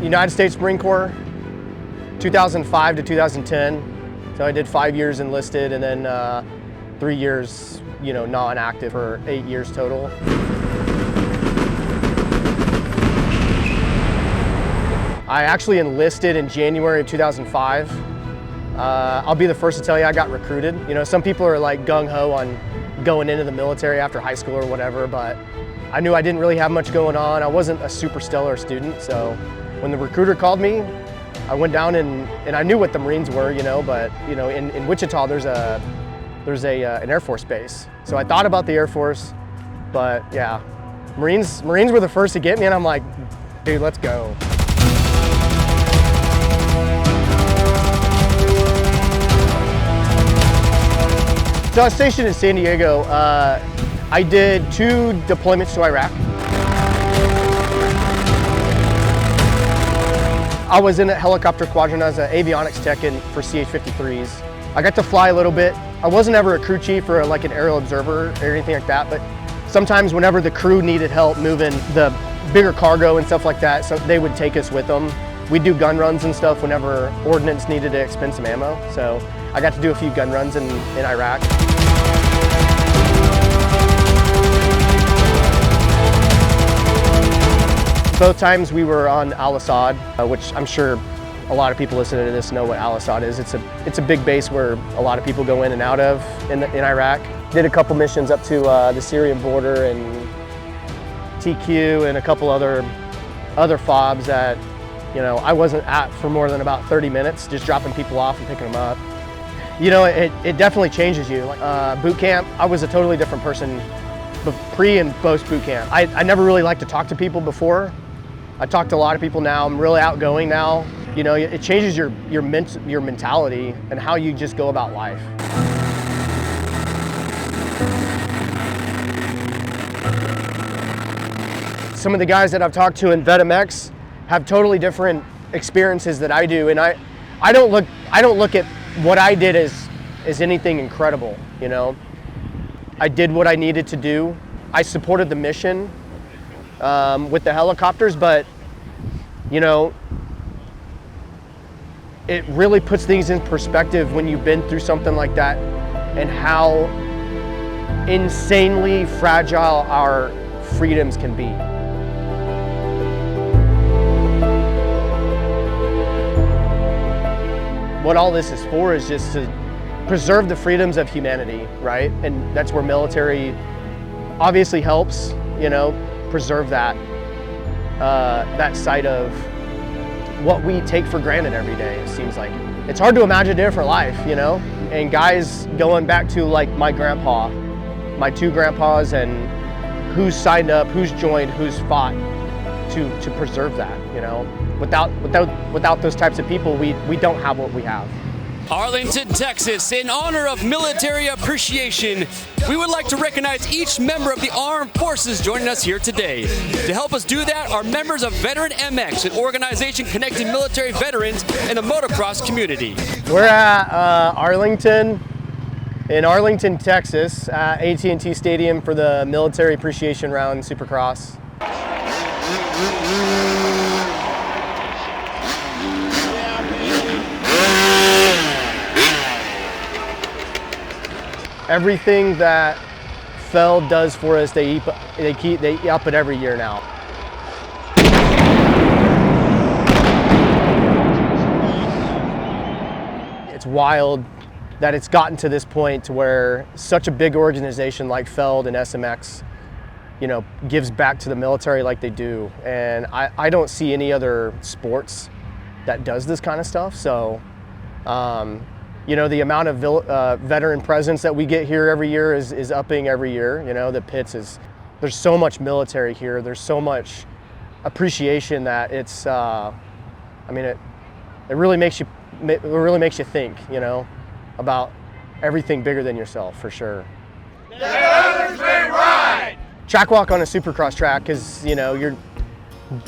United States Marine Corps, 2005 to 2010. So I did 5 years enlisted and then 3 years, non-active for 8 years total. I actually enlisted in January of 2005. I'll be the first to tell you I got recruited. Some people are like gung-ho on going into the military after high school or whatever, but I knew I didn't really have much going on. I wasn't a super stellar student, so when the recruiter called me, I went down and I knew what the Marines were, but in Wichita there's an Air Force base. So I thought about the Air Force, but yeah, Marines were the first to get me, and I'm like, dude, let's go. So I was stationed in San Diego. I did 2 deployments to Iraq. I was in a helicopter squadron as an avionics tech for CH-53s. I got to fly a little bit. I wasn't ever a crew chief or like an aerial observer or anything like that, but sometimes whenever the crew needed help moving the bigger cargo and stuff like that, so they would take us with them. We'd do gun runs and stuff whenever ordnance needed to expend some ammo. So I got to do a few gun runs in Iraq. Both times we were on Al-Assad, which I'm sure a lot of people listening to this know what Al-Assad is. It's a big base where a lot of people go in and out of in Iraq. Did a couple missions up to the Syrian border and TQ and a couple other FOBs that I wasn't at for more than about 30 minutes, just dropping people off and picking them up. It definitely changes you. Boot camp, I was a totally different person pre and post boot camp. I never really liked to talk to people before. I talk to a lot of people now. I'm really outgoing now. It changes your mentality and how you just go about life. Some of the guys that I've talked to in VetMX have totally different experiences that I do, and I don't look at what I did as anything incredible. I did what I needed to do. I supported the mission with the helicopters, but it really puts things in perspective when you've been through something like that and how insanely fragile our freedoms can be. What all this is for is just to preserve the freedoms of humanity, right? And that's where military obviously helps, preserve that side of what we take for granted every day, it seems like. It's hard to imagine a different life, And guys going back to like my grandpa, my 2 grandpas, and who's signed up, who's joined, who's fought to preserve that, Without those types of people, we don't have what we have. Arlington, Texas, in honor of Military Appreciation, we would like to recognize each member of the armed forces joining us here today. To help us do that are members of Veteran MX, an organization connecting military veterans and the motocross community. We're at in Arlington, Texas, at AT&T Stadium for the Military Appreciation Round Supercross. Everything that Feld does for us, they up it every year now. It's wild that it's gotten to this point to where such a big organization like Feld and SMX, gives back to the military like they do. And I don't see any other sports that does this kind of stuff. So, the amount of veteran presence that we get here every year is upping every year. The pits there's so much military here. There's so much appreciation that it's, it really makes you think, about everything bigger than yourself, for sure. Let others may ride! Track walk on a supercross track, because you're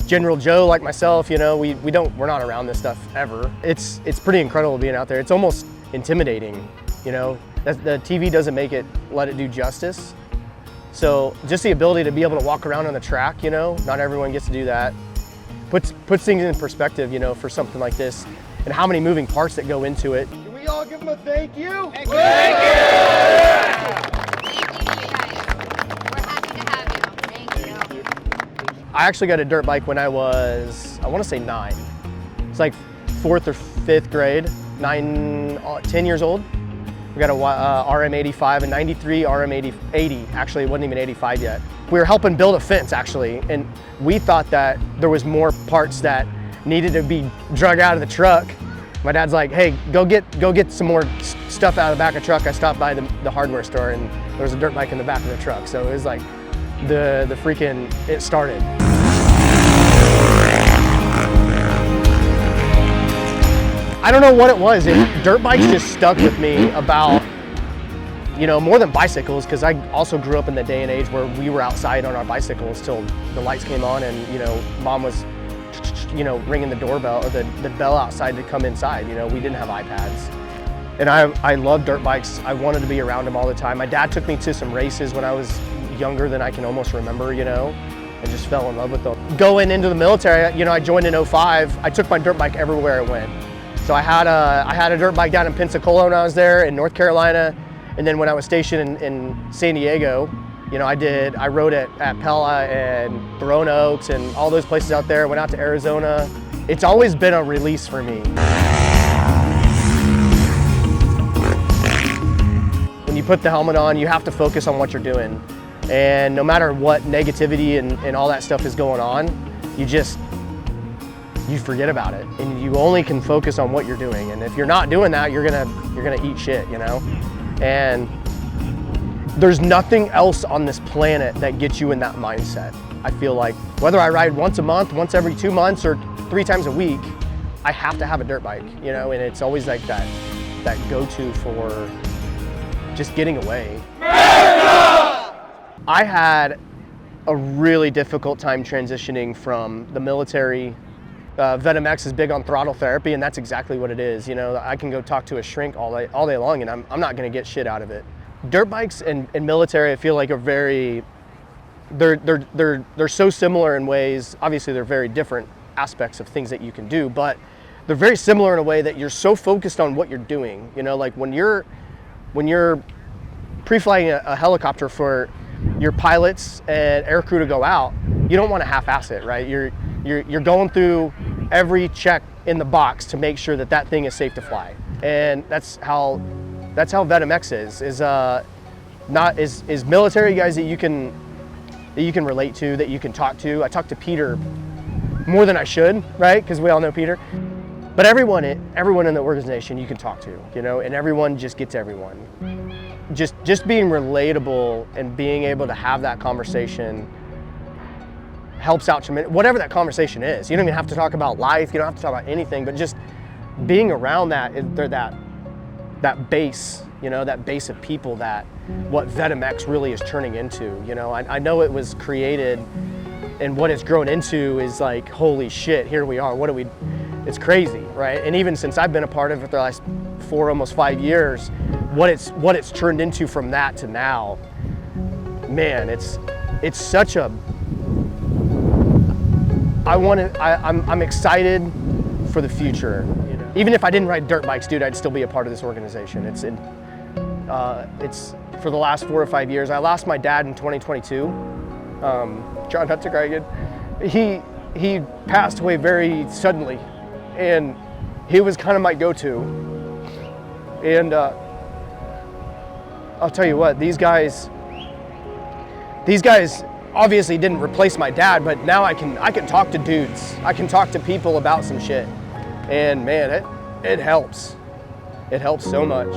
General Joe like myself, we're not around this stuff ever. It's pretty incredible being out there. It's almost intimidating, the TV doesn't let it do justice. So just the ability to be able to walk around on the track, not everyone gets to do that. puts things in perspective, you know, for something like this and how many moving parts that go into it. Can we all give them a thank you? Thank you. Thank you, you guys. We're happy to have you. Thank you. I actually got a dirt bike when I was, I want to say 9. It's like 4th or 5th grade, 10 years old. We got a RM85, a 93 RM80, actually it wasn't even 85 yet. We were helping build a fence actually, and we thought that there was more parts that needed to be drug out of the truck. My dad's like, hey, go get some more stuff out of the back of the truck. I stopped by the hardware store and there was a dirt bike in the back of the truck. So it was like the freaking, it started. I don't know what it was. Dirt bikes just stuck with me about, you know, more than bicycles, because I also grew up in the day and age where we were outside on our bicycles till the lights came on and, you know, mom was, you know, ringing the doorbell or the bell outside to come inside. You know, we didn't have iPads. And I love dirt bikes. I wanted to be around them all the time. My dad took me to some races when I was younger than I can almost remember, you know, and just fell in love with them. Going into the military, you know, I joined in 05. I took my dirt bike everywhere I went. So I had a dirt bike down in Pensacola when I was there, in North Carolina, and then when I was stationed in San Diego, you know, I rode at Pella and Corona Oaks and all those places out there. Went out to Arizona. It's always been a release for me. When you put the helmet on, you have to focus on what you're doing, and no matter what negativity and all that stuff is going on, you forget about it, and you only can focus on what you're doing. And if you're not doing that, you're gonna eat shit, you know? And there's nothing else on this planet that gets you in that mindset. I feel like whether I ride once a month, once every 2 months, or 3 times a week, I have to have a dirt bike, you know? And it's always like that go-to for just getting away. I had a really difficult time transitioning from the military. VetMX is big on throttle therapy, and that's exactly what it is. You know, I can go talk to a shrink all day long, and I'm not going to get shit out of it. Dirt bikes and military, I feel like, are they're so similar in ways. Obviously, they're very different aspects of things that you can do, but they're very similar in a way that you're so focused on what you're doing. You know, like when you're pre-flying a helicopter for your pilots and aircrew to go out, you don't want to half-ass it, right? You're going through every check in the box to make sure that thing is safe to fly, and that's how VetMX is military guys that you can relate to, that you can talk to. I talk to Peter more than I should, right? Because we all know Peter. But everyone in the organization you can talk to, you know, and everyone just gets everyone. Just being relatable and being able to have that conversation helps out tremendously. Whatever that conversation is, you don't even have to talk about life. You don't have to talk about anything, but just being around that base, you know, that base of people, that what VetMX really is turning into. You know, I know it was created, and what it's grown into is like, holy shit, here we are. It's crazy, right? And even since I've been a part of it the last 4, almost 5 years, what it's turned into from that to now, man, it's such a, I'm excited for the future. You know? Even if I didn't ride dirt bikes, dude, I'd still be a part of this organization. It's for the last 4 or 5 years. I lost my dad in 2022. John Hutzigragan. He passed away very suddenly, and he was kind of my go-to. And I'll tell you what, these guys obviously didn't replace my dad, but now I can talk to dudes. I can talk to people about some shit, and man, it helps. It helps so much.